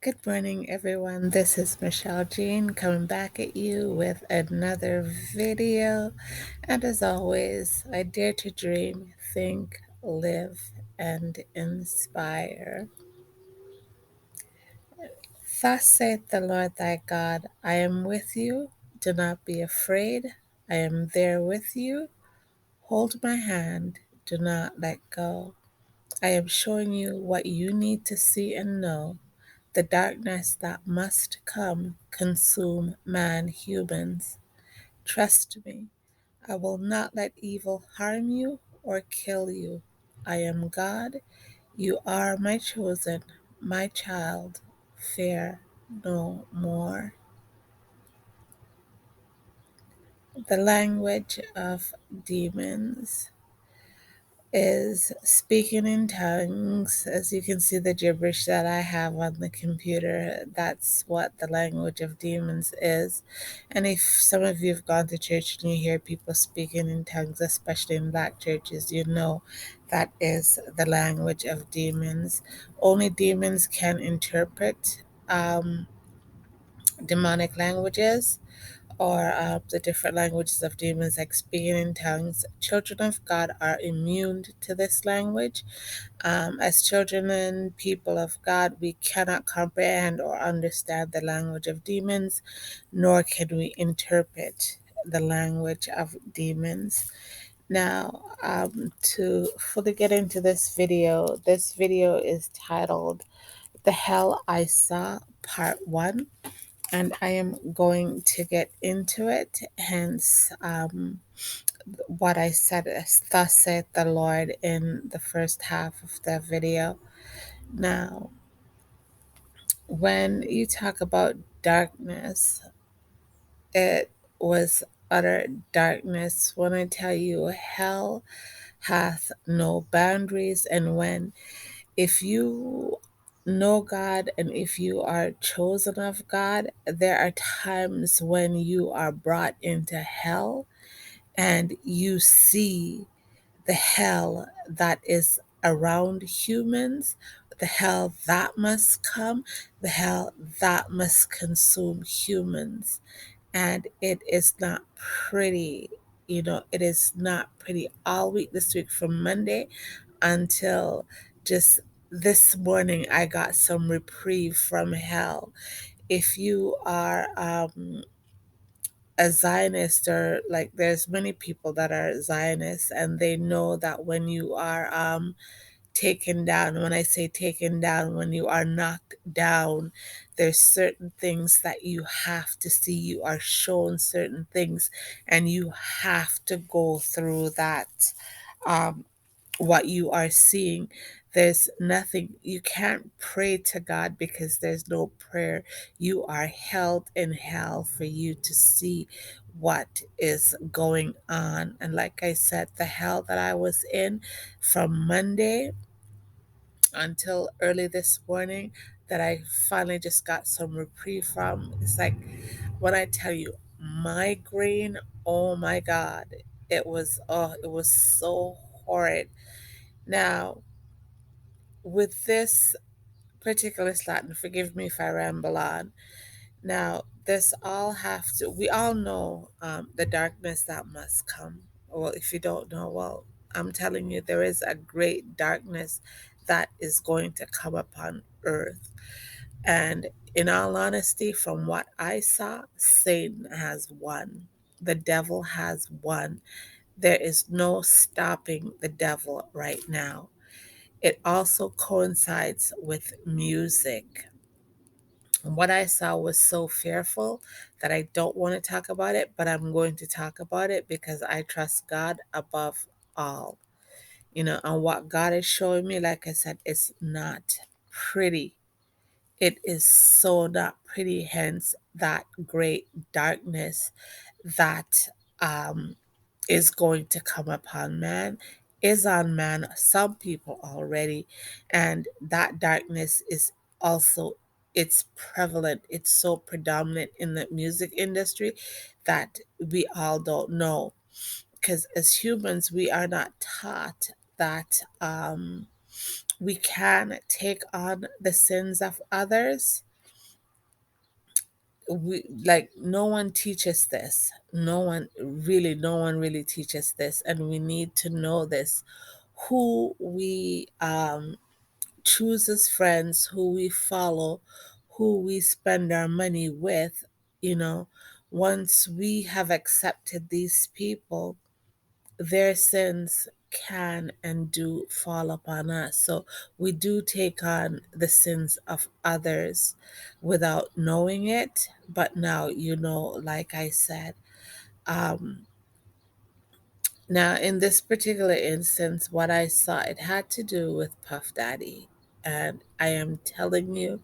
Good morning, everyone. This is Michelle Jean coming back at you with another video. And as always, I dare to dream, think, live, and inspire. Thus saith the Lord thy God, I am with you. Do not be afraid. I am there with you. Hold my hand. Do not let go. I am showing you what you need to see and know. The darkness that must come consume man humans. Trust me, I will not let evil harm you or kill you. I am God. You are my chosen, my child. Fear no more. The language of demons is speaking in tongues. As you can see, the gibberish that I have on the computer, that's what the language of demons is. And if some of you have gone to church and you hear people speaking in tongues, especially in black churches, you know that is the language of demons. Only demons can interpret demonic languages or the different languages of demons, like speaking in tongues. Children of God are immune to this language. As children and people of God, we cannot comprehend or understand the language of demons, nor can we interpret the language of demons. Now, to fully get into this video is titled The Hell I Saw Part 1, and I am going to get into it. Hence, what I said is, Thus saith the Lord, in the first half of the video. Now, when you talk about darkness, it was utter darkness. When I tell you, hell hath no boundaries, and when if you know God and if you are chosen of God, there are times when you are brought into hell and you see the hell that is around humans, the hell that must come, the hell that must consume humans. And it is not pretty. It is not pretty all week this week, from Monday until just this morning. I got some reprieve from hell. If you are a Zionist, or like, there's many people that are Zionists, and they know that when you are taken down, when I say taken down, when you are knocked down, there's certain things that you have to see. You are shown certain things, and you have to go through that. What you are seeing, there's nothing, you can't pray to God because there's no prayer. You are held in hell for you to see what is going on. And like I said, the hell that I was in from Monday until early this morning, that I finally just got some reprieve from, it's like, when I tell you, migraine, oh my God, it was so horrid. Now, with this particular slot, and forgive me if I ramble on. Now, we all know the darkness that must come. Well, if you don't know, well, I'm telling you, there is a great darkness that is going to come upon earth. And in all honesty, from what I saw, Satan has won. The devil has won. There is no stopping the devil right now. It also coincides with music. And what I saw was so fearful that I don't want to talk about it, but I'm going to talk about it because I trust God above all. And what God is showing me, like I said, it's not pretty. It is so not pretty, hence that great darkness that is going to come upon man, is on man, some people already. And that darkness is also, it's prevalent, it's so predominant in the music industry that we all don't know, because as humans we are not taught that we can take on the sins of others. we like no one teaches this. No one really teaches this, and we need to know this. Who we choose as friends, who we follow, who we spend our money with, you know, once we have accepted these people, their sins can and do fall upon us. So we do take on the sins of others without knowing it. But now, like I said, um, now in this particular instance, what I saw, it had to do with Puff Daddy. And I am telling you,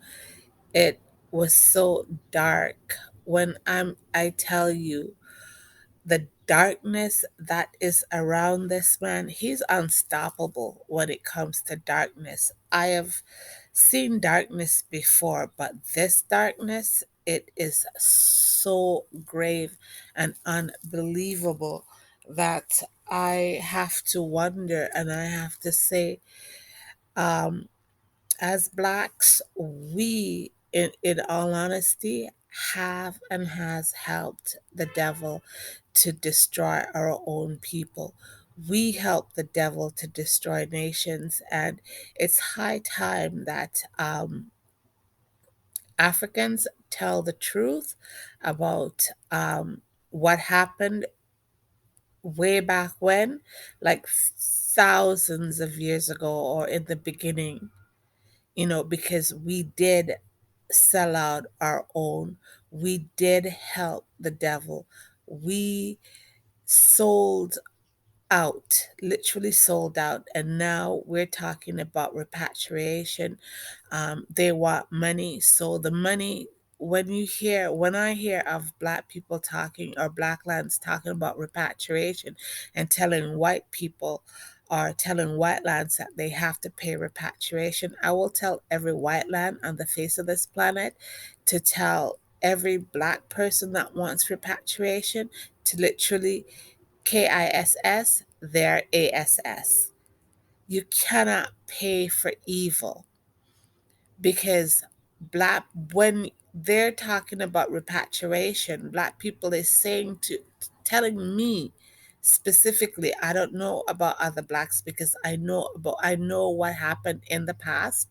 it was so dark. I tell you, the darkness that is around this man, he's unstoppable when it comes to darkness. I have seen darkness before, but this darkness, it is so grave and unbelievable that I have to wonder, and I have to say, um, as blacks, we, in all honesty, have and has helped the devil to destroy our own people. We help the devil to destroy nations, and it's high time that Africans tell the truth about what happened way back when, like thousands of years ago or in the beginning, because we did sell out our own. We did help the devil. We sold out, literally sold out. And now we're talking about repatriation. They want money. So the money, when I hear of black people talking, or black lands talking about repatriation and telling white people, or telling white lands that they have to pay repatriation, I will tell every white land on the face of this planet to tell every black person that wants repatriation to literally KISS their ASS. You cannot pay for evil, because black when they're talking about repatriation, black people is saying to telling me specifically, I don't know about other blacks, because I know what happened in the past,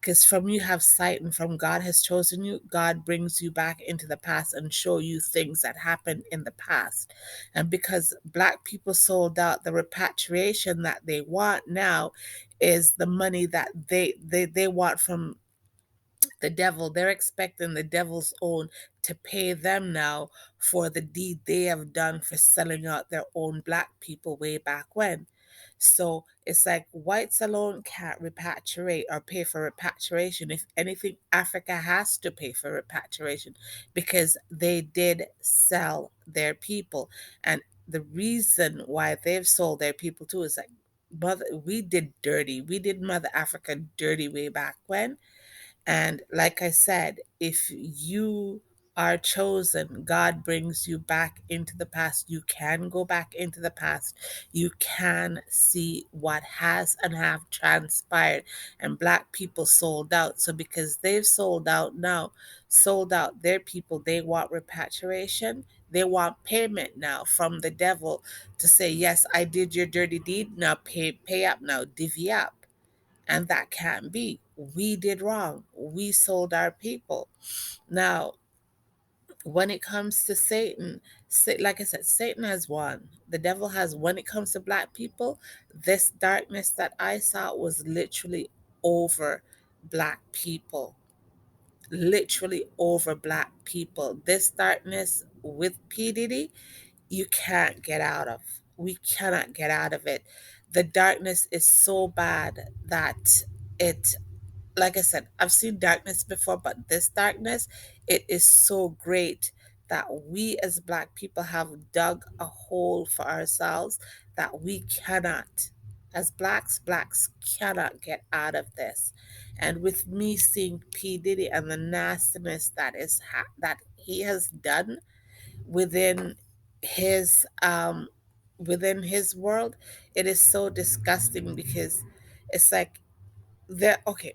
because from you have sight, and from God has chosen you, God brings you back into the past and show you things that happened in the past. And because black people sold out, the repatriation that they want now is the money that they want from the devil. They're expecting the devil's own to pay them now for the deed they have done for selling out their own black people way back when. So it's like whites alone can't repatriate or pay for repatriation. If anything, Africa has to pay for repatriation, because they did sell their people. And the reason why they've sold their people too is like, we did Mother Africa dirty way back when. And like I said, if you are chosen, God brings you back into the past. You can go back into the past. You can see what has and have transpired. And black people sold out. So because they've sold out now, sold out their people, they want repatriation. They want payment now from the devil to say, yes, I did your dirty deed. Now pay up now, divvy up. And that can't be. We did wrong. We sold our people. Now, when it comes to Satan, like I said, Satan has won. The devil has, when it comes to black people, this darkness that I saw was literally over black people. Literally over black people. This darkness with P. Diddy, you can't get out of. We cannot get out of it. The darkness is so bad that it like I said, I've seen darkness before, but this darkness, it is so great that we as black people have dug a hole for ourselves that we cannot, as blacks cannot get out of this. And with me seeing P. Diddy and the nastiness that he has done within his world, it is so disgusting, because it's like, okay,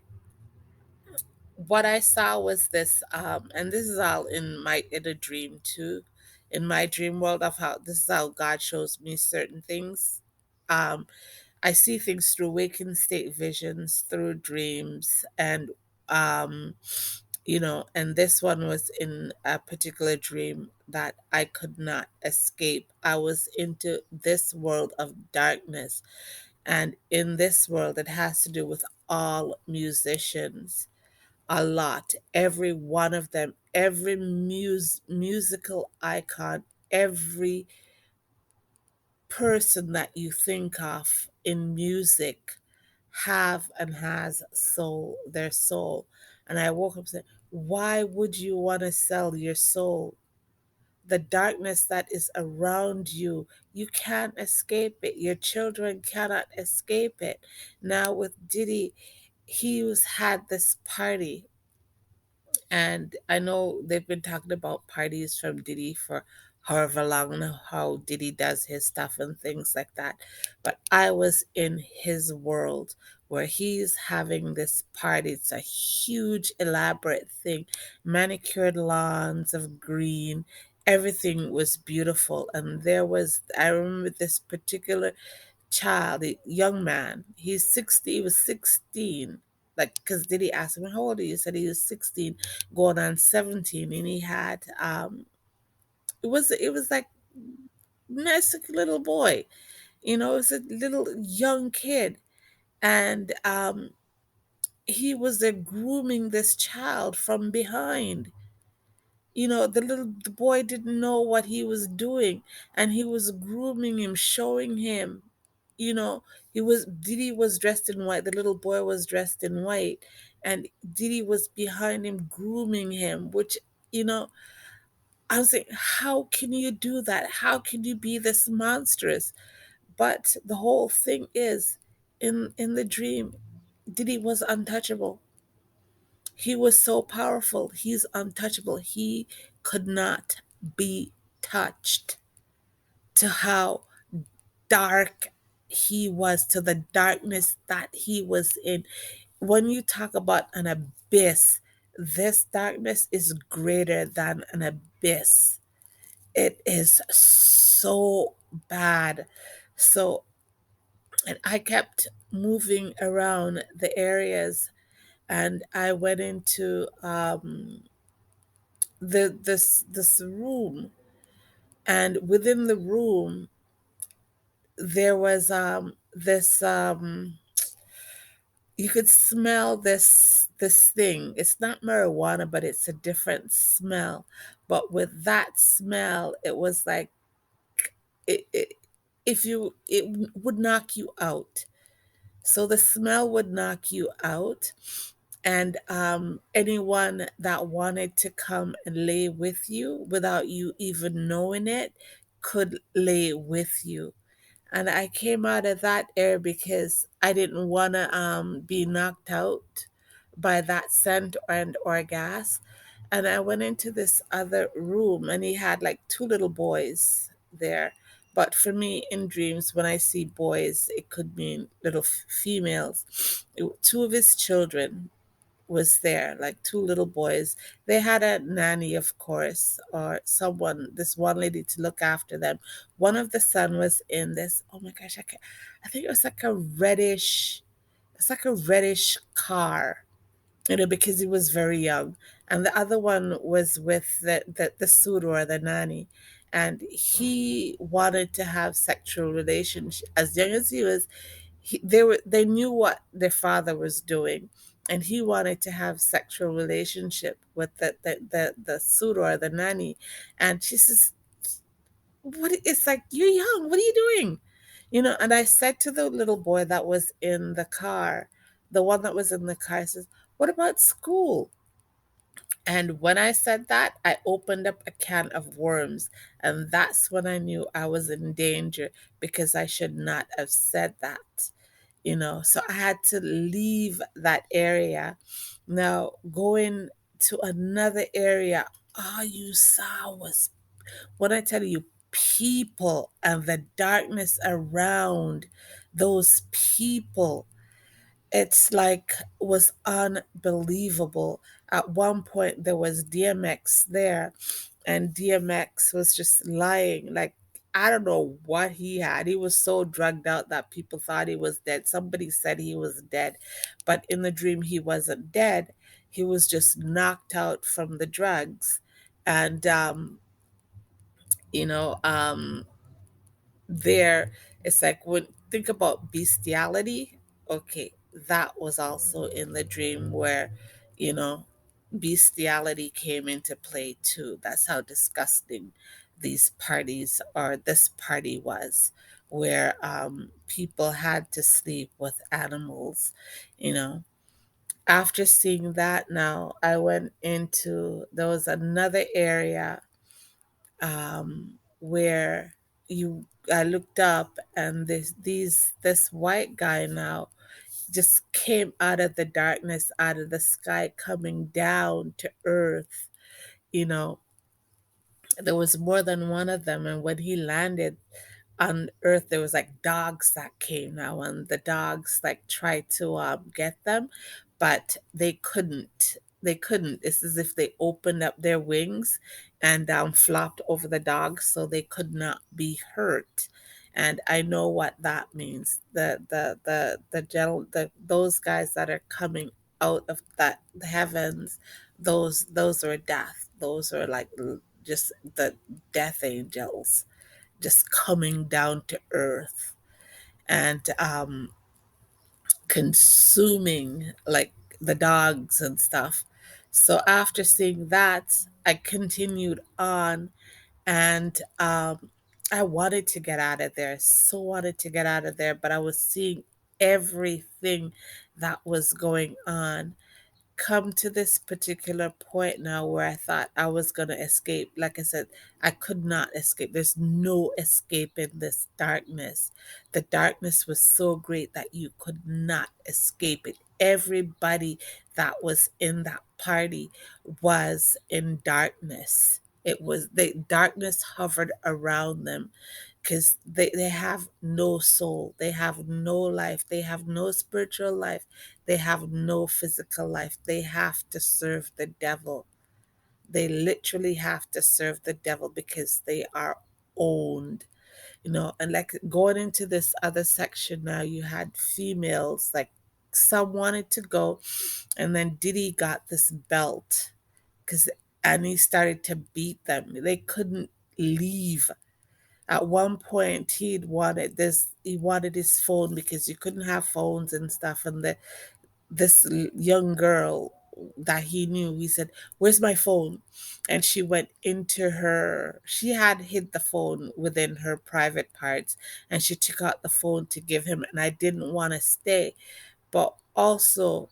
what I saw was this, and this is all in a dream too, in my dream world of how this is how God shows me certain things. Um, I see things through waking state visions, through dreams, and um, and this one was in a particular dream that I could not escape. I was into this world of darkness, and in this world, it has to do with all musicians, a lot, every one of them, every musical icon, every person that you think of in music have and has soul, their soul. And I woke up saying, why would you want to sell your soul? The darkness that is around you, you can't escape it. Your children cannot escape it. Now with Diddy, had this party, and I know they've been talking about parties from Diddy for however long, and how Diddy does his stuff and things like that. But I was in his world where he's having this party. It's a huge, elaborate thing, manicured lawns of green. Everything was beautiful. And I remember this particular child, a young man. He was 16. Like, because Diddy asked him, how old are you? He said he was 16, going on 17. And he had, it was like, nice little boy. It was a little young kid. And he was there grooming this child from behind. The boy didn't know what he was doing, and he was grooming him, showing him. You know, Diddy was dressed in white. The little boy was dressed in white, and Diddy was behind him, grooming him. Which, you know, I was saying, how can you do that? How can you be this monstrous? But the whole thing is, in the dream, Diddy was untouchable. He was so powerful. He's untouchable. He could not be touched, to how dark he was, to the darkness that he was in. When you talk about an abyss, this darkness is greater than an abyss. It is so bad. So, and I kept moving around the areas, and I went into this room, and within the room there was this you could smell this thing. It's not marijuana, but it's a different smell. But with that smell, it was like, it if you it would knock you out. So the smell would knock you out, and anyone that wanted to come and lay with you without you even knowing it could lay with you. And I came out of that air because I didn't want to be knocked out by that scent and or gas. And I went into this other room, and he had like two little boys there. But for me, in dreams, when I see boys, it could mean little females. Two of his children was there, like two little boys. They had a nanny, of course, or someone, this one lady to look after them. One of the son was in this, oh my gosh, I think it was like a reddish, it's like a reddish car, because he was very young. And the other one was with the suitor or the nanny. And he wanted to have sexual relations as young as he was. They knew what their father was doing, and he wanted to have sexual relationship with the suitor or the nanny. And she says, what, it's like, you're young, what are you doing? And I said to the little boy that was in the car, the one that was in the car, says, what about school? And when I said that, I opened up a can of worms. And that's when I knew I was in danger, because I should not have said that. So I had to leave that area. Now, going to another area, all you saw was, when I tell you, people and the darkness around those people. It's like was unbelievable. At one point there was DMX there, and DMX was just lying. Like, I don't know what he had. He was so drugged out that people thought he was dead. Somebody said he was dead, but in the dream he wasn't dead. He was just knocked out from the drugs. And you know, there it's like, when think about bestiality, okay, that was also in the dream where, you know, bestiality came into play too. That's how disgusting these parties, or this party was, where people had to sleep with animals, you know. After seeing that, now I went into, there was another area where you I looked up, and this white guy now just came out of the darkness, out of the sky, coming down to earth. You know, there was more than one of them, and when he landed on earth, there was like dogs that came now, and the dogs like tried to get them, but they couldn't. It's as if they opened up their wings and flopped over the dogs, so they could not be hurt. And I know what that means. The those guys that are coming out of that the heavens, those are death. Those are like just the death angels just coming down to earth, and consuming like the dogs and stuff. So after seeing that, I continued on, and I wanted to get out of there, so wanted to get out of there, but I was seeing everything that was going on come to this particular point now where I thought I was going to escape. Like I said, I could not escape. There's no escape in this darkness. The darkness was so great that you could not escape it. Everybody that was in that party was in darkness. It was the darkness hovered around them, because they have no soul, they have no life, they have no spiritual life, they have no physical life. They have to serve the devil. They literally have to serve the devil because they are owned, you know. And like going into this other section now, you had females, like some wanted to go, and then Diddy got this belt, because and he started to beat them. They couldn't leave. At one point, he wanted his phone, because you couldn't have phones and stuff. And young girl that he knew, he said, "Where's my phone?" And she went into her, she had hid the phone within her private parts, and she took out the phone to give him. And I didn't want to stay. But also,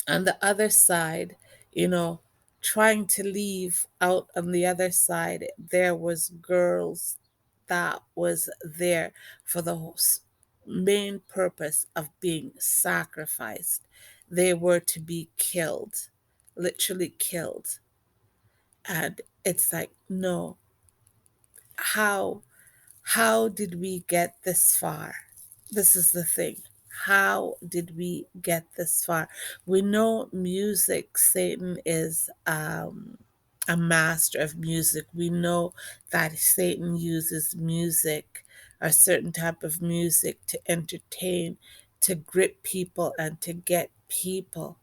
on the other side, you know, trying to leave out on the other side, there was girls that was there for the main purpose of being sacrificed. They were to be killed, literally killed. And it's like, no, how how did we get this far? This is the thing. How did we get this far? We know music, Satan is a master of music. We know that Satan uses music, a certain type of music, to entertain, to grip people, and to get people.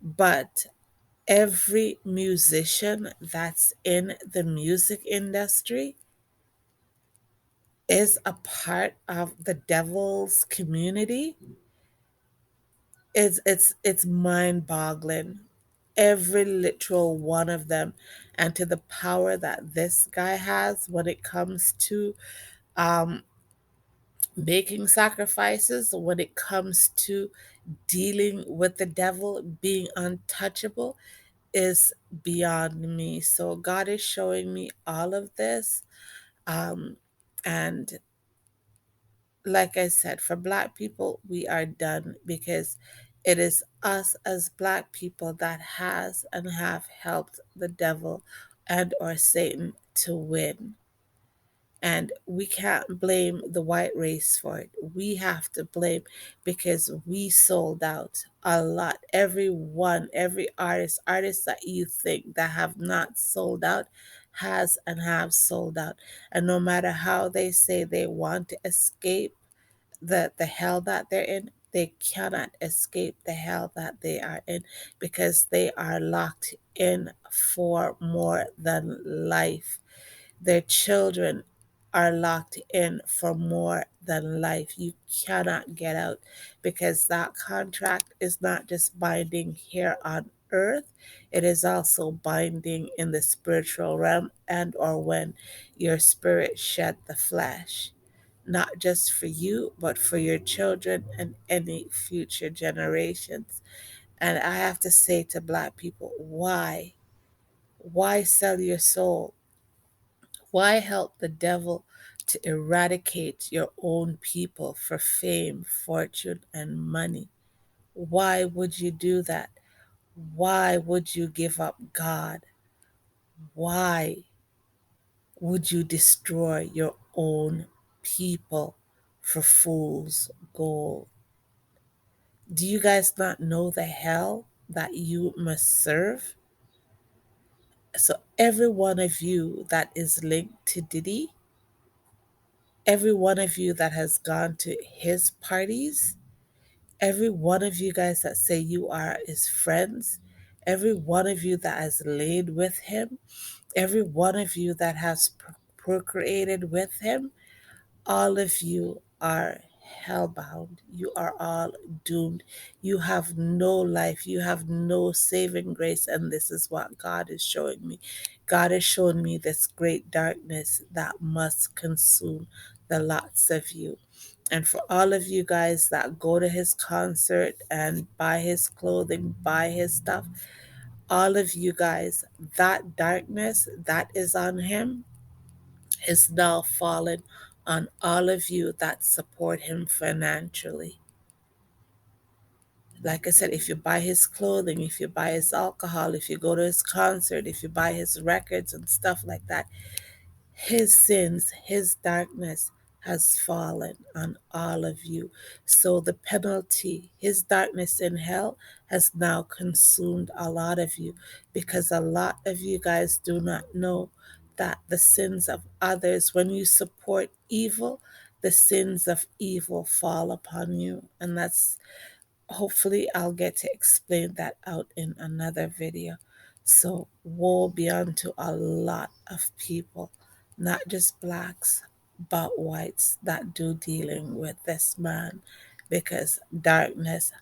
But every musician that's in the music industry is a part of the devil's community. It's mind boggling, every literal one of them. And to the power that this guy has when it comes to um making sacrifices, when it comes to dealing with the devil, being untouchable, is beyond me. So God is showing me all of this. Um and like I said, for Black people, we are done, because it is us as Black people that has and have helped the devil and or Satan to win. And we can't blame the white race for it. We have to blame because we sold out a lot. Everyone, every artist that you think that have not sold out has and have sold out. And no matter how they say they want to escape the hell that they're in, they cannot escape the hell that they are in because they are locked in for more than life. Their children are locked in for more than life. You cannot get out because that contract is not just binding here on earth, it is also binding in the spiritual realm and or when your spirit shed the flesh, not just for you, but for your children and any future generations. And I have to say to Black people, why? Why sell your soul? Why help the devil to eradicate your own people for fame, fortune, and money? Why would you do that? Why would you give up God? Why would you destroy your own people for fool's gold? Do you guys not know the hell that you must serve? So, every one of you that is linked to Diddy, every one of you that has gone to his parties, every one of you guys that say you are his friends, every one of you that has laid with him, every one of you that has procreated with him, all of you are hellbound. You are all doomed. You have no life. You have no saving grace. And this is what God is showing me. God is showing me this great darkness that must consume the lots of you. And for all of you guys that go to his concert and buy his clothing, buy his stuff, all of you guys, that darkness that is on him is now fallen on all of you that support him financially. Like I said, if you buy his clothing, if you buy his alcohol, if you go to his concert, if you buy his records and stuff like that, his sins, his darkness has fallen on all of you. So the penalty, his darkness in hell, has now consumed a lot of you because a lot of you guys do not know that the sins of others, when you support evil, the sins of evil fall upon you. And that's hopefully I'll get to explain that out in another video. So woe be unto a lot of people, not just blacks, but whites that do dealing with this man, because darkness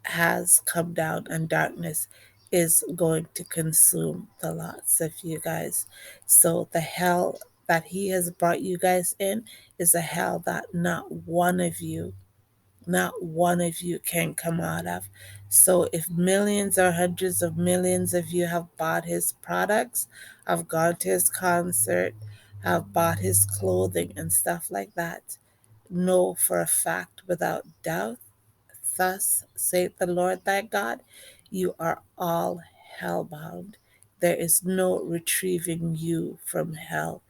has come down and darkness is going to consume the lots of you guys. So the hell that he has brought you guys in is a hell that not one of you can come out of. So if millions or hundreds of millions of you have bought his products, have gone to his concert, have bought his clothing and stuff like that, know for a fact without doubt, thus saith the Lord thy God, you are all hellbound. There is no retrieving you from hell.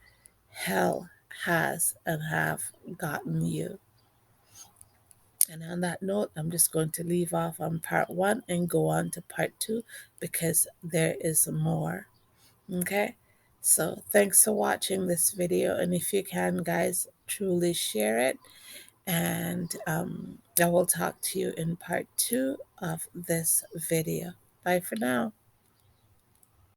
Hell has and have gotten you. And on that note, I'm just going to leave off on part one and go on to part two because there is more. Okay? So thanks for watching this video. And if you can, guys, truly share it. And I will talk to you in part two of this video. Bye for now.